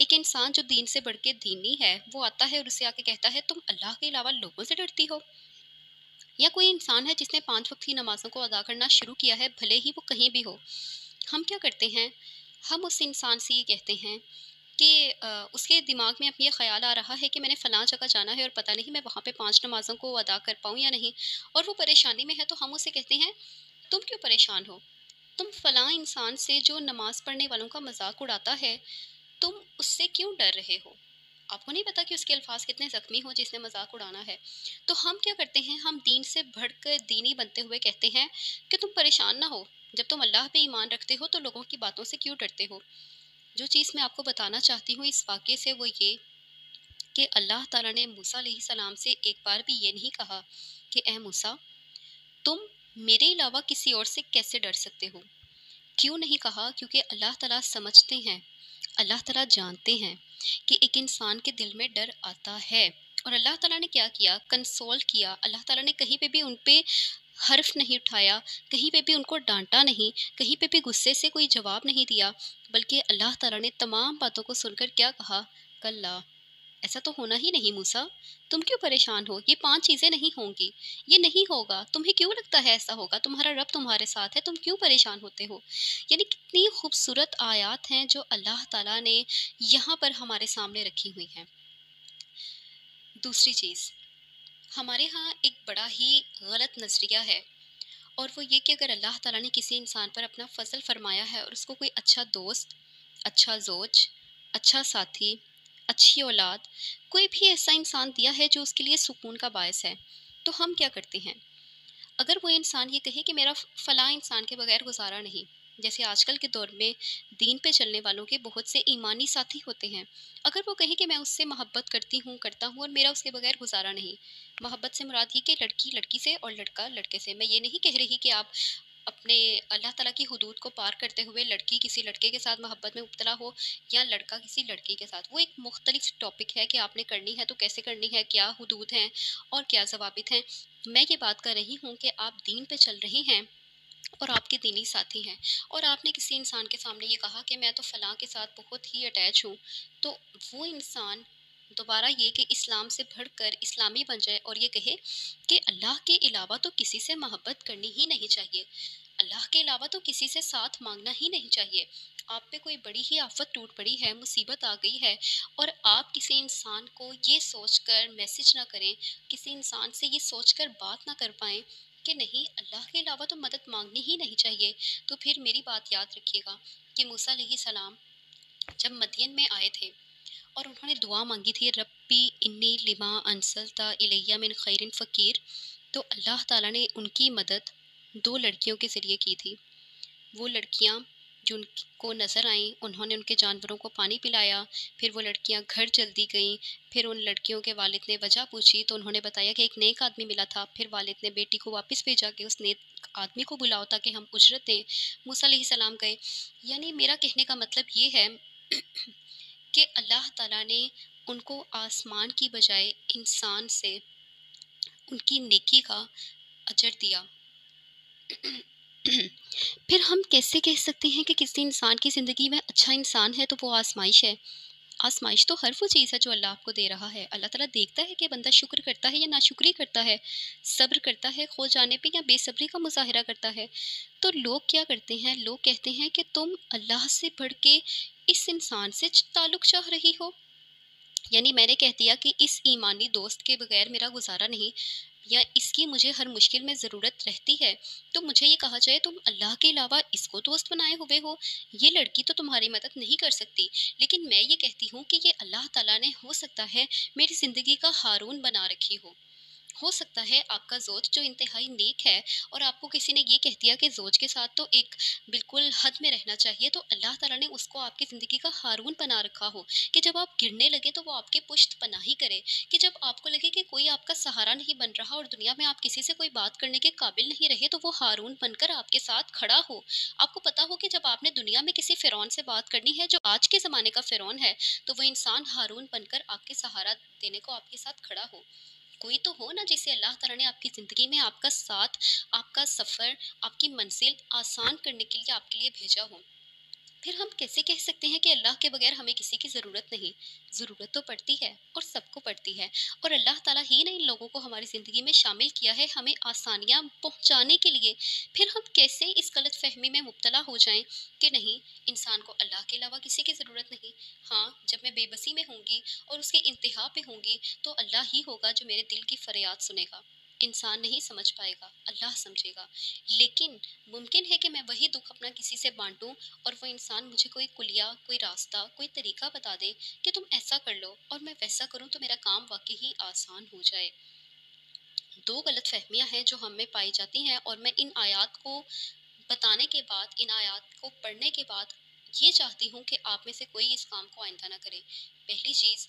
ایک انسان جو دین سے بڑھ کے دینی ہے وہ آتا ہے اور اسے آ کے کہتا ہے تم اللہ کے علاوہ لوگوں سے ڈرتی ہو؟ یا کوئی انسان ہے جس نے 5 وقت کی نمازوں کو ادا کرنا شروع کیا ہے بھلے ہی وہ کہیں بھی ہو، ہم کیا کرتے ہیں؟ ہم اس انسان سے یہ کہتے ہیں کہ اس کے دماغ میں اب یہ خیال آ رہا ہے کہ میں نے فلاں جگہ جانا ہے اور پتہ نہیں میں وہاں پہ 5 نمازوں کو ادا کر پاؤں یا نہیں، اور وہ پریشانی میں ہے تو ہم اسے کہتے ہیں تم کیوں پریشان ہو؟ تم فلاں انسان سے جو نماز پڑھنے والوں کا مذاق اڑاتا ہے، تم اس سے کیوں ڈر رہے ہو؟ آپ کو نہیں پتا کہ اس کے الفاظ کتنے زخمی ہوں جس نے مذاق اڑانا ہے؟ تو ہم کیا کرتے ہیں؟ ہم دین سے بڑھ کر دینی بنتے ہوئے کہتے ہیں کہ تم پریشان نہ ہو، جب تم اللہ پہ ایمان رکھتے ہو تو لوگوں کی باتوں سے کیوں ڈرتے ہو؟ جو چیز میں آپ کو بتانا چاہتی ہوں اس واقعے سے وہ یہ کہ اللہ تعالیٰ نے موسیٰ علیہ السلام سے ایک بار بھی یہ نہیں کہا کہ اے موسیٰ، تم میرے علاوہ کسی اور سے کیسے ڈر سکتے ہو؟ کیوں نہیں کہا؟ کیونکہ اللہ تعالیٰ سمجھتے ہیں، اللہ تعالیٰ جانتے ہیں کہ ایک انسان کے دل میں ڈر آتا ہے، اور اللہ تعالیٰ نے کیا کیا؟ کنسول کیا۔ اللہ تعالیٰ نے کہیں پہ بھی ان پہ حرف نہیں اٹھایا، کہیں پہ بھی ان کو ڈانٹا نہیں، کہیں پہ بھی غصے سے کوئی جواب نہیں دیا، بلکہ اللہ تعالیٰ نے تمام باتوں کو سن کر کیا کہا؟ کلا، ایسا تو ہونا ہی نہیں موسیٰ، تم کیوں پریشان ہو؟ یہ 5 چیزیں نہیں ہوں گی، یہ نہیں ہوگا، تمہیں کیوں لگتا ہے ایسا ہوگا؟ تمہارا رب تمہارے ساتھ ہے، تم کیوں پریشان ہوتے ہو؟ یعنی کتنی خوبصورت آیات ہیں جو اللہ تعالیٰ نے یہاں پر ہمارے سامنے رکھی ہوئی ہیں۔ دوسری چیز، ہمارے ہاں ایک بڑا ہی غلط نظریہ ہے، اور وہ یہ کہ اگر اللہ تعالیٰ نے کسی انسان پر اپنا فضل فرمایا ہے اور اس کو کوئی اچھا دوست، اچھا زوج، اچھا ساتھی، اچھی اولاد، کوئی بھی ایسا انسان دیا ہے جو اس کے لیے سکون کا باعث ہے، تو ہم کیا کرتے ہیں؟ اگر وہ انسان یہ کہے کہ میرا فلاں انسان کے بغیر گزارا نہیں، جیسے آج کل کے دور میں دین پہ چلنے والوں کے بہت سے ایمانی ساتھی ہوتے ہیں، اگر وہ کہیں کہ میں اس سے محبت کرتا ہوں اور میرا اس کے بغیر گزارا نہیں، محبت سے مراد یہ کہ لڑکی لڑکی سے اور لڑکا لڑکے سے، میں یہ نہیں کہہ رہی کہ آپ اپنے اللہ تعالیٰ کی حدود کو پار کرتے ہوئے لڑکی کسی لڑکے کے ساتھ محبت میں مبتلا ہو یا لڑکا کسی لڑکی کے ساتھ، وہ ایک مختلف ٹاپک ہے کہ آپ نے کرنی ہے تو کیسے کرنی ہے، کیا حدود ہیں اور کیا ضوابط ہیں۔ میں یہ بات کر رہی ہوں کہ آپ دین پہ چل رہے ہیں اور آپ کے دینی ساتھی ہیں، اور آپ نے کسی انسان کے سامنے یہ کہا کہ میں تو فلاں کے ساتھ بہت ہی اٹیچ ہوں، تو وہ انسان دوبارہ یہ کہ اسلام سے بڑھ کر اسلامی بن جائے اور یہ کہے کہ اللہ کے علاوہ تو کسی سے محبت کرنی ہی نہیں چاہیے، اللہ کے علاوہ تو کسی سے ساتھ مانگنا ہی نہیں چاہیے، آپ پہ کوئی بڑی ہی آفت ٹوٹ پڑی ہے، مصیبت آ گئی ہے، اور آپ کسی انسان کو یہ سوچ کر میسج نہ کریں، کسی انسان سے یہ سوچ کر بات نہ کر پائیں کہ نہیں اللہ کے علاوہ تو مدد مانگنی ہی نہیں چاہیے، تو پھر میری بات یاد رکھیے گا کہ موسیٰ علیہ السلام جب مدین میں آئے تھے اور انہوں نے دعا مانگی تھی ربی انی لما انزلت الیہ من خیر فقیر، تو اللہ تعالیٰ نے ان کی مدد 2 لڑکیوں کے ذریعے کی تھی۔ وہ لڑکیاں جو ان کو نظر آئیں، انہوں نے ان کے جانوروں کو پانی پلایا، پھر وہ لڑکیاں گھر جلدی گئیں، پھر ان لڑکیوں کے والد نے وجہ پوچھی تو انہوں نے بتایا کہ ایک نیک آدمی ملا تھا، پھر والد نے بیٹی کو واپس بھیجا کہ اس نیک آدمی کو بلاؤ تاکہ ہم اجرت دیں۔ موسیٰ علیہ السلام گئے۔ یعنی میرا کہنے کا مطلب یہ ہے کہ اللہ تعالیٰ نے ان کو آسمان کی بجائے انسان سے ان کی نیکی کا اجر دیا۔ پھر ہم کیسے کہہ سکتے ہیں کہ کسی انسان کی زندگی میں اچھا انسان ہے تو وہ آزمائش ہے؟ آزمائش تو ہر وہ چیز ہے جو اللہ آپ کو دے رہا ہے، اللہ تعالیٰ دیکھتا ہے کہ بندہ شکر کرتا ہے یا ناشکری کرتا ہے، صبر کرتا ہے کھو جانے پہ یا بے صبری کا مظاہرہ کرتا ہے۔ تو لوگ کیا کرتے ہیں؟ لوگ کہتے ہیں کہ تم اللہ سے بڑھ کے اس انسان سے تعلق چاہ رہی ہو، یعنی میں نے کہہ دیا کہ اس ایمانی دوست کے بغیر میرا گزارا نہیں، یا اس کی مجھے ہر مشکل میں ضرورت رہتی ہے، تو مجھے یہ کہا جائے تم اللہ کے علاوہ اس کو دوست بنائے ہوئے ہو، یہ لڑکی تو تمہاری مدد نہیں کر سکتی، لیکن میں یہ کہتی ہوں کہ یہ اللہ تعالیٰ نے ہو سکتا ہے میری زندگی کا ہارون بنا رکھی ہو سکتا ہے آپ کا زوج جو انتہائی نیک ہے اور آپ کو کسی نے یہ کہہ دیا کہ زوج کے ساتھ تو ایک بالکل حد میں رہنا چاہیے، تو اللہ تعالیٰ نے اس کو آپ کی زندگی کا ہارون بنا رکھا ہو کہ جب آپ گرنے لگے تو وہ آپ کے پشت پناہی کرے، کہ جب آپ کو لگے کہ کوئی آپ کا سہارا نہیں بن رہا اور دنیا میں آپ کسی سے کوئی بات کرنے کے قابل نہیں رہے، تو وہ ہارون بن کر آپ کے ساتھ کھڑا ہو۔ آپ کو پتا ہو کہ جب آپ نے دنیا میں کسی فرعون سے بات کرنی ہے جو آج کے زمانے کا فرعون ہے، تو وہ انسان ہارون بن کر آپ کے سہارا دینے کو آپ کے ساتھ کھڑا ہو۔ کوئی تو ہو نا جسے اللہ تعالیٰ نے آپ کی زندگی میں آپ کا ساتھ، آپ کا سفر، آپ کی منزل آسان کرنے کے لیے آپ کے لیے بھیجا ہو۔ پھر ہم کیسے کہہ سکتے ہیں کہ اللہ کے بغیر ہمیں کسی کی ضرورت نہیں؟ ضرورت تو پڑتی ہے اور سب کو پڑتی ہے، اور اللہ تعالیٰ ہی نے ان لوگوں کو ہماری زندگی میں شامل کیا ہے ہمیں آسانیاں پہنچانے کے لیے۔ پھر ہم کیسے اس غلط فہمی میں مبتلا ہو جائیں کہ نہیں، انسان کو اللہ کے علاوہ کسی کی ضرورت نہیں؟ ہاں، جب میں بے بسی میں ہوں گی اور اس کی انتہا پہ ہوں گی تو اللہ ہی ہوگا جو میرے دل کی فریاد سنے گا۔ انسان نہیں سمجھ پائے گا، اللہ سمجھے گا۔ لیکن ممکن ہے کہ میں وہی دکھ اپنا کسی سے بانٹوں اور وہ انسان مجھے کوئی کلیہ، کوئی راستہ، کوئی طریقہ بتا دے کہ تم ایسا کر لو، اور میں ویسا کروں تو میرا کام واقعی ہی آسان ہو جائے۔ دو غلط فہمیاں ہیں جو ہم میں پائی جاتی ہیں، اور میں ان آیات کو بتانے کے بعد، ان آیات کو پڑھنے کے بعد یہ چاہتی ہوں کہ آپ میں سے کوئی اس کام کو آئندہ نہ کرے۔ پہلی چیز،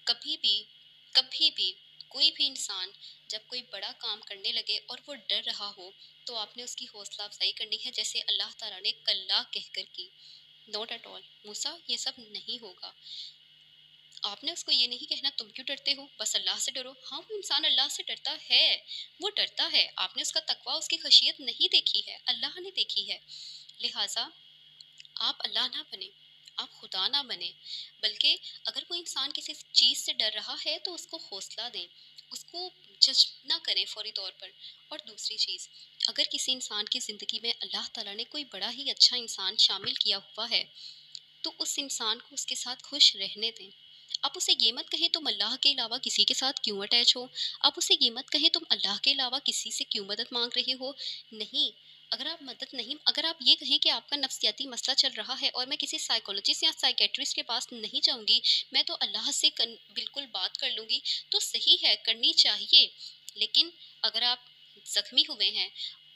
کبھی بھی کوئی بھی انسان جب کوئی بڑا کام کرنے لگے اور وہ ڈر رہا ہو تو آپ نے اس کی حوصلہ افزائی کرنی ہے، جیسے اللہ تعالیٰ نے کلا کہہ کر کی۔ نوٹ ایٹ آل موسیٰ، یہ سب نہیں ہوگا۔ آپ نے اس کو یہ نہیں کہنا تم کیوں ڈرتے ہو، بس اللہ سے ڈرو۔ ہاں، وہ انسان اللہ سے ڈرتا ہے، وہ ڈرتا ہے، آپ نے اس کا تقویٰ، اس کی خشیت نہیں دیکھی ہے، اللہ نے دیکھی ہے۔ لہٰذا آپ اللہ نہ بنیں، آپ خدا نہ بنیں، بلکہ اگر کوئی انسان کسی چیز سے ڈر رہا ہے تو اس کو حوصلہ دیں، اس کو جج نہ کریں فوری طور پر۔ اور دوسری چیز، اگر کسی انسان کی زندگی میں اللہ تعالیٰ نے کوئی بڑا ہی اچھا انسان شامل کیا ہوا ہے تو اس انسان کو اس کے ساتھ خوش رہنے دیں۔ آپ اسے یہ مت کہیں تم اللہ کے علاوہ کسی کے ساتھ کیوں اٹیچ ہو، آپ اسے یہ مت کہیں تم اللہ کے علاوہ کسی سے کیوں مدد مانگ رہے ہو۔ نہیں، اگر آپ یہ کہیں کہ آپ کا نفسیاتی مسئلہ چل رہا ہے اور میں کسی سائیکولوجسٹ یا سائیکیٹرسٹ کے پاس نہیں جاؤں گی، میں تو اللہ سے بالکل بات کر لوں گی، تو صحیح ہے، کرنی چاہیے۔ لیکن اگر آپ زخمی ہوئے ہیں،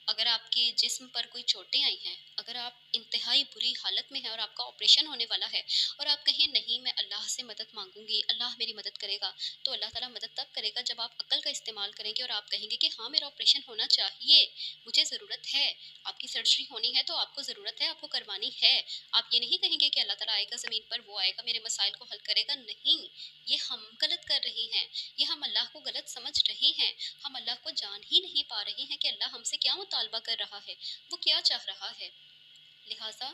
اگر آپ کے جسم پر کوئی چوٹیں آئی ہیں، اگر آپ انتہائی بری حالت میں ہیں اور آپ کا آپریشن ہونے والا ہے، اور آپ کہیں نہیں میں اللہ سے مدد مانگوں گی، اللہ میری مدد کرے گا، تو اللہ تعالیٰ مدد تب کرے گا جب آپ عقل کا استعمال کریں گے اور آپ کہیں گے کہ ہاں میرا آپریشن ہونا چاہیے، مجھے ضرورت ہے، آپ کی سرجری ہونی ہے تو آپ کو ضرورت ہے، آپ کو کروانی ہے۔ آپ یہ نہیں کہیں گے کہ اللہ تعالیٰ آئے گا زمین پر، وہ آئے گا میرے مسائل کو حل کرے گا۔ نہیں، یہ ہم غلط کر رہے ہیں، یہ ہم اللہ کو غلط سمجھ رہے ہیں، ہم اللہ کو جان ہی نہیں پا رہے ہیں کہ اللہ ہم سے کیا مطالبہ کر رہا ہے، وہ کیا چاہ رہا ہے۔ لہٰذا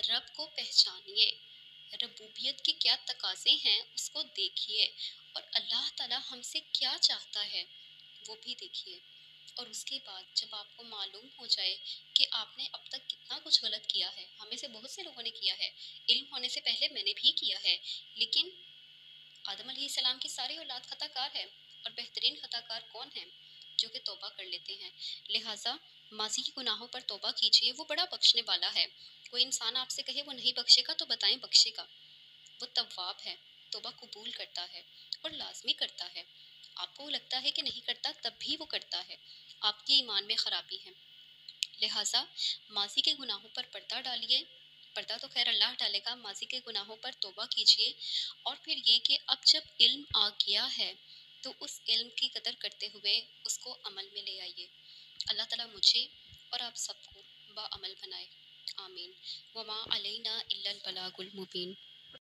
رب کو پہچانیے، ربوبیت کے کیا تقاضے ہیں اس کو دیکھیے، اور اللہ تعالیٰ ہم سے کیا چاہتا ہے وہ بھی دیکھیے۔ اور اس کے بعد جب آپ کو معلوم ہو جائے کہ آپ نے اب تک کتنا کچھ غلط کیا ہے، ہمیں سے بہت سے لوگوں نے کیا ہے، علم ہونے سے پہلے میں نے بھی کیا ہے، لیکن آدم علیہ السلام کی ساری اولاد خطا کار ہے، اور بہترین خطا کار کون ہیں؟ جو کہ توبہ کر لیتے ہیں۔ لہٰذا ماضی کی گناہوں پر توبہ کیجیے، وہ بڑا بخشنے والا ہے۔ کوئی انسان آپ سے کہے وہ نہیں بخشے گا تو بتائیں بخشے گا، وہ تواب ہے، توبہ قبول کرتا ہے اور لازمی کرتا ہے۔ آپ کو لگتا ہے کہ نہیں کرتا، تب بھی وہ کرتا ہے، آپ کے ایمان میں خرابی ہے۔ لہٰذا ماضی کے گناہوں پر پردہ ڈالیے، پردہ تو خیر اللہ ڈالے گا، ماضی کے گناہوں پر توبہ کیجیے، اور پھر یہ کہ اب جب علم آ گیا ہے تو اس علم کی قدر کرتے ہوئے اس کو عمل میں لے آئیے۔ اللہ تعالیٰ مجھے اور آپ سب کو با عمل بنائے، آمین۔ وما علینا الا البلاغ المبین۔